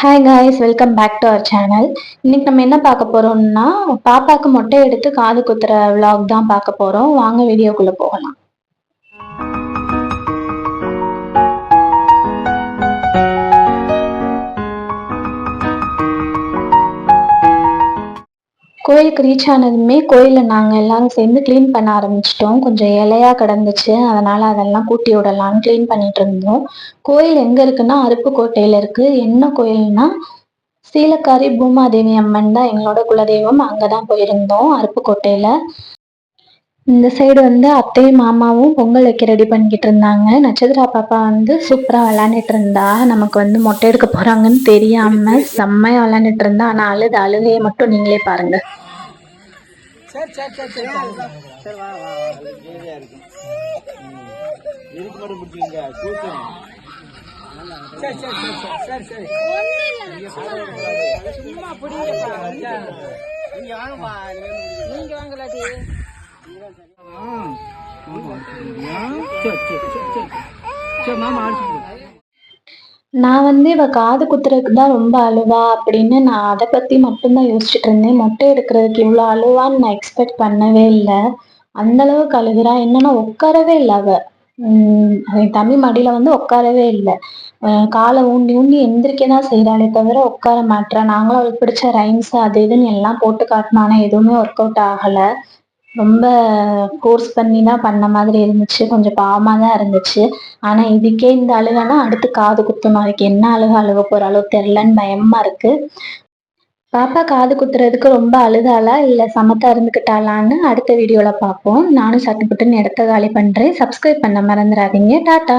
Hi guys, welcome back to our channel. இன்னைக்கு நம்ம என்ன பார்க்க போறோம்னா, பாப்பாக்கு மொட்டை எடுத்து காது குத்துற vlog தான் பார்க்க போறோம். வாங்க வீடியோக்குள்ள போகலாம். கோயிலுக்கு ரீச் ஆனதுமே கோயிலில் நாங்கள் எல்லாரும் சேர்ந்து க்ளீன் பண்ண ஆரம்பிச்சிட்டோம். கொஞ்சம் இலையா கிடந்துச்சு, அதனால அதெல்லாம் கூட்டி விடலான்னு க்ளீன் பண்ணிட்டு இருந்தோம். கோயில் எங்கே இருக்குன்னா அருப்புக்கோட்டையில் இருக்கு. என்ன கோயில்னா சீலக்காரி பூமாதேவி அம்மன் தான் எங்களோட குலதெய்வம். அங்கதான் போயிருந்தோம் அருப்புக்கோட்டையில. இந்த சைடு அத்தையும் மாமாவும் பொங்கல் வைக்க ரெடி பண்ணிக்கிட்டு இருந்தாங்க. நட்சத்திரா பாப்பா சூப்பரா விளையாண்டுட்டு இருந்தா. நமக்கு மொட்டை எடுக்க போறாங்கன்னு தெரியாம செம்மையா விளையாண்டுட்டு இருந்தா. ஆனா அழுகையை மட்டும் நீங்களே பாருங்க. நான் இவ காது குத்துறதுக்கு தான் ரொம்ப அழுவா அப்படின்னு நான் அதை பத்தி மட்டும்தான் யோசிச்சுட்டு இருந்தேன். மொட்டை எடுக்கிறதுக்கு இவ்வளோ அழுவான்னு நான் எக்ஸ்பெக்ட் பண்ணவே இல்லை. அந்த அளவுக்கு அழுகுறா. என்னன்னா உட்காரவே இல்லை அவ. என் தம்பி மடியில உட்காரவே இல்லை. காலை ஊண்டி ஊண்டி எந்திரிக்கதான் செய்யறாளே தவிர உட்கார மாட்றா. நாங்களும் அவளுக்கு பிடிச்ச ரைம்ஸ் அது இதுன்னு எல்லாம் போட்டு காட்டினோம். ஆனா எதுவுமே ஒர்க் அவுட் ஆகல. ரொம்ப ஃபோர்ஸ் பண்ணி தான் பண்ண மாதிரி இருந்துச்சு. கொஞ்சம் பாவமா தான் இருந்துச்சு. ஆனா இதுக்கே இந்த அழுகைனா அடுத்து காது குத்தணும். அதுக்கு என்ன அழுக போறாளோ தெரிலன்னு பயமா இருக்கு. பாப்பா காது குத்துறதுக்கு ரொம்ப அழுதாளா இல்ல சமத்தா இருந்துக்கிட்டாளான்னு அடுத்த வீடியோல பார்ப்போம். நானும் சட்டுப்புட்டுன்னு இடத்த காலி பண்றேன். சப்ஸ்கிரைப் பண்ண மறந்துடாதீங்க. டாட்டா.